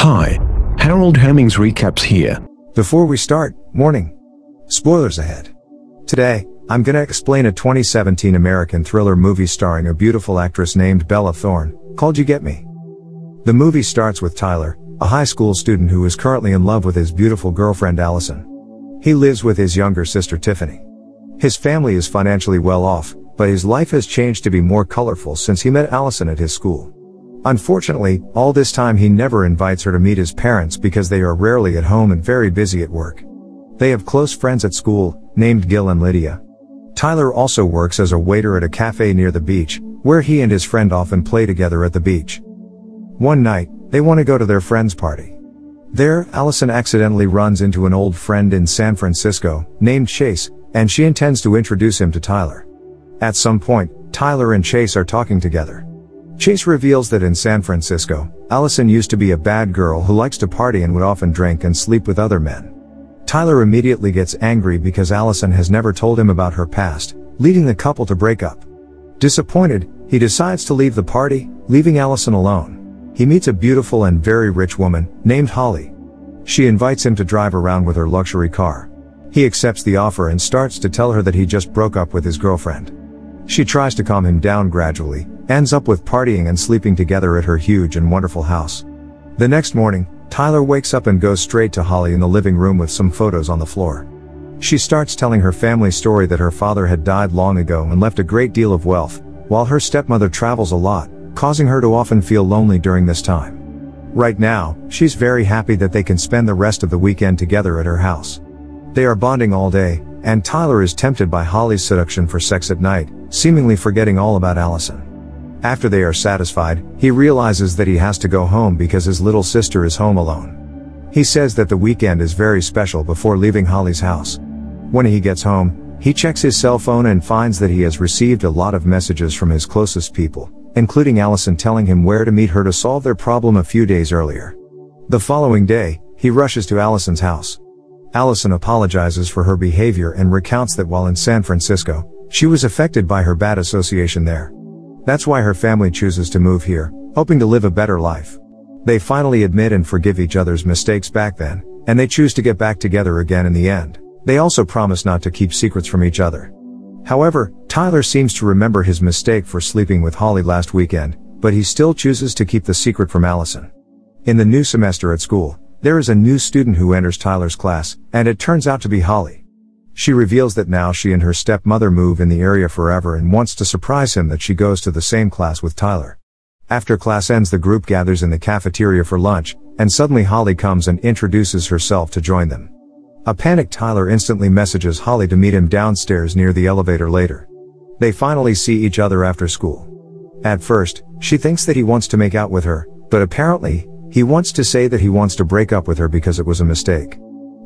Hi, Harold Hemmings recaps here. Before we start, warning. Spoilers ahead. Today, I'm gonna explain a 2017 American thriller movie starring a beautiful actress named Bella Thorne, called You Get Me. The movie starts with Tyler, a high school student who is currently in love with his beautiful girlfriend Allison. He lives with his younger sister Tiffany. His family is financially well off, but his life has changed to be more colorful since he met Allison at his school. Unfortunately, all this time he never invites her to meet his parents because they are rarely at home and very busy at work. They have close friends at school, named Gil and Lydia. Tyler also works as a waiter at a cafe near the beach, where he and his friend often play together at the beach. One night, they want to go to their friend's party. There, Allison accidentally runs into an old friend in San Francisco, named Chase, and she intends to introduce him to Tyler. At some point, Tyler and Chase are talking together. Chase reveals that in San Francisco, Allison used to be a bad girl who likes to party and would often drink and sleep with other men. Tyler immediately gets angry because Allison has never told him about her past, leading the couple to break up. Disappointed, he decides to leave the party, leaving Allison alone. He meets a beautiful and very rich woman, named Holly. She invites him to drive around with her luxury car. He accepts the offer and starts to tell her that he just broke up with his girlfriend. She tries to calm him down gradually, ends up with partying and sleeping together at her huge and wonderful house. The next morning, Tyler wakes up and goes straight to Holly in the living room with some photos on the floor. She starts telling her family story that her father had died long ago and left a great deal of wealth, while her stepmother travels a lot, causing her to often feel lonely during this time. Right now, she's very happy that they can spend the rest of the weekend together at her house. They are bonding all day, and Tyler is tempted by Holly's seduction for sex at night, seemingly forgetting all about Allison. After they are satisfied, he realizes that he has to go home because his little sister is home alone. He says that the weekend is very special before leaving Holly's house. When he gets home, he checks his cell phone and finds that he has received a lot of messages from his closest people, including Allison telling him where to meet her to solve their problem a few days earlier. The following day, he rushes to Allison's house. Allison apologizes for her behavior and recounts that while in San Francisco, she was affected by her bad association there. That's why her family chooses to move here, hoping to live a better life. They finally admit and forgive each other's mistakes back then, and they choose to get back together again in the end. They also promise not to keep secrets from each other. However, Tyler seems to remember his mistake for sleeping with Holly last weekend, but he still chooses to keep the secret from Allison. In the new semester at school, there is a new student who enters Tyler's class, and it turns out to be Holly. She reveals that now she and her stepmother move in the area forever and wants to surprise him that she goes to the same class with Tyler. After class ends, the group gathers in the cafeteria for lunch, and suddenly Holly comes and introduces herself to join them. A panicked Tyler instantly messages Holly to meet him downstairs near the elevator later. They finally see each other after school. At first, she thinks that he wants to make out with her, but apparently, he wants to say that he wants to break up with her because it was a mistake.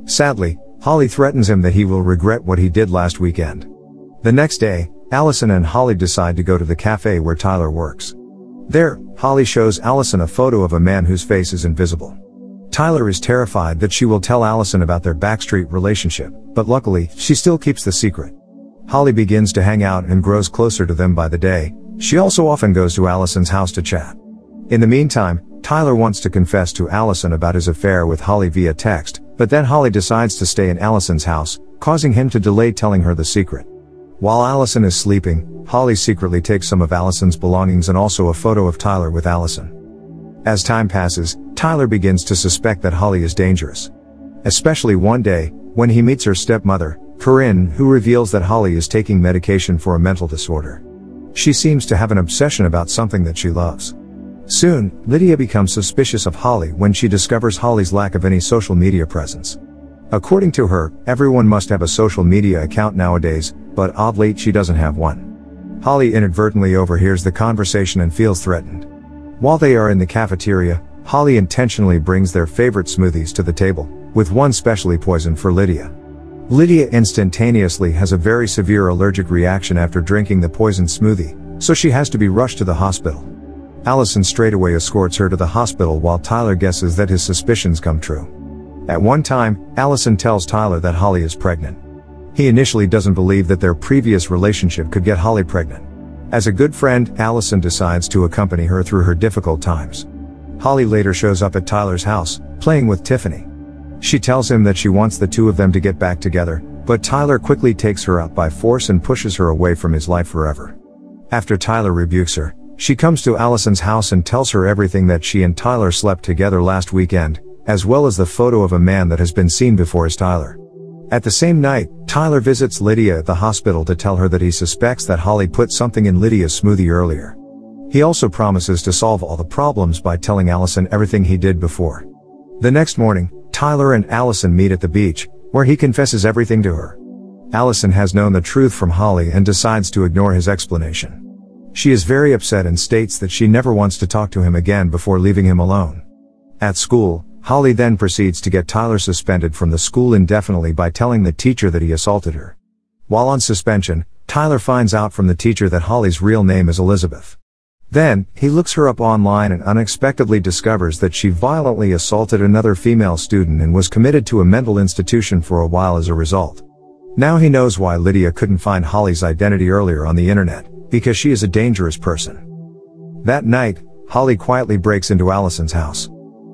Sadly, Holly threatens him that he will regret what he did last weekend. The next day, Allison and Holly decide to go to the cafe where Tyler works. There, Holly shows Allison a photo of a man whose face is invisible. Tyler is terrified that she will tell Allison about their backstreet relationship, but luckily, she still keeps the secret. Holly begins to hang out and grows closer to them by the day. She also often goes to Allison's house to chat. In the meantime, Tyler wants to confess to Allison about his affair with Holly via text, but then Holly decides to stay in Allison's house, causing him to delay telling her the secret. While Allison is sleeping, Holly secretly takes some of Allison's belongings and also a photo of Tyler with Allison. As time passes, Tyler begins to suspect that Holly is dangerous. Especially one day, when he meets her stepmother, Corinne, who reveals that Holly is taking medication for a mental disorder. She seems to have an obsession about something that she loves. Soon, Lydia becomes suspicious of Holly when she discovers Holly's lack of any social media presence. According to her, everyone must have a social media account nowadays, but oddly, she doesn't have one. Holly inadvertently overhears the conversation and feels threatened. While they are in the cafeteria, Holly intentionally brings their favorite smoothies to the table, with one specially poisoned for Lydia. Lydia instantaneously has a very severe allergic reaction after drinking the poisoned smoothie, so she has to be rushed to the hospital. Allison straightaway escorts her to the hospital while Tyler guesses that his suspicions come true. At one time, Allison tells Tyler that Holly is pregnant. He initially doesn't believe that their previous relationship could get Holly pregnant. As a good friend, Allison decides to accompany her through her difficult times. Holly later shows up at Tyler's house, playing with Tiffany. She tells him that she wants the two of them to get back together, but Tyler quickly takes her out by force and pushes her away from his life forever. After Tyler rebukes her, she comes to Allison's house and tells her everything, that she and Tyler slept together last weekend, as well as the photo of a man that has been seen before as Tyler. At the same night, Tyler visits Lydia at the hospital to tell her that he suspects that Holly put something in Lydia's smoothie earlier. He also promises to solve all the problems by telling Allison everything he did before. The next morning, Tyler and Allison meet at the beach, where he confesses everything to her. Allison has known the truth from Holly and decides to ignore his explanation. She is very upset and states that she never wants to talk to him again before leaving him alone. At school, Holly then proceeds to get Tyler suspended from the school indefinitely by telling the teacher that he assaulted her. While on suspension, Tyler finds out from the teacher that Holly's real name is Elizabeth. Then, he looks her up online and unexpectedly discovers that she violently assaulted another female student and was committed to a mental institution for a while as a result. Now he knows why Lydia couldn't find Holly's identity earlier on the internet, because she is a dangerous person. That night, Holly quietly breaks into Allison's house.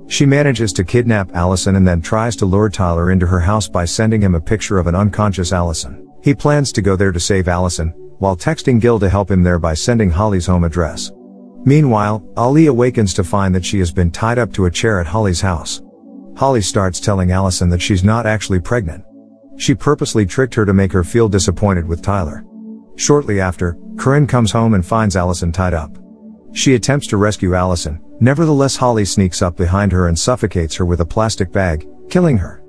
She manages to kidnap Allison and then tries to lure Tyler into her house by sending him a picture of an unconscious Allison. He plans to go there to save Allison, while texting Gil to help him there by sending Holly's home address. Meanwhile, Ali awakens to find that she has been tied up to a chair at Holly's house. Holly starts telling Allison that she's not actually pregnant. She purposely tricked her to make her feel disappointed with Tyler. Shortly after, Corinne comes home and finds Allison tied up. She attempts to rescue Allison, nevertheless Holly sneaks up behind her and suffocates her with a plastic bag, killing her.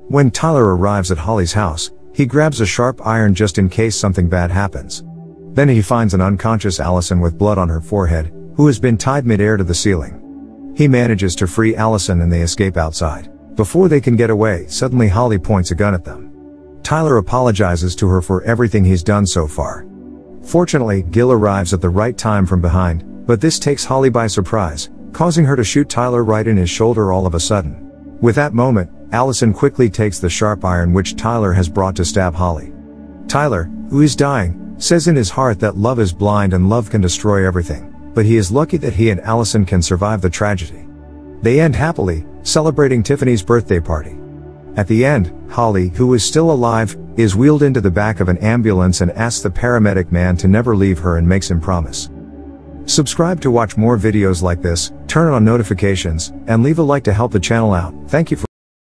When Tyler arrives at Holly's house, he grabs a sharp iron just in case something bad happens. Then he finds an unconscious Allison with blood on her forehead, who has been tied mid-air to the ceiling. He manages to free Allison and they escape outside. Before they can get away, suddenly Holly points a gun at them. Tyler apologizes to her for everything he's done so far. Fortunately, Gil arrives at the right time from behind, but this takes Holly by surprise, causing her to shoot Tyler right in his shoulder all of a sudden. With that moment, Allison quickly takes the sharp iron which Tyler has brought to stab Holly. Tyler, who is dying, says in his heart that love is blind and love can destroy everything, but he is lucky that he and Allison can survive the tragedy. They end happily, celebrating Tiffany's birthday party. At the end, Holly, who is still alive, is wheeled into the back of an ambulance and asks the paramedic man to never leave her and makes him promise. Subscribe to watch more videos like this, turn on notifications, and leave a like to help the channel out. Thank you for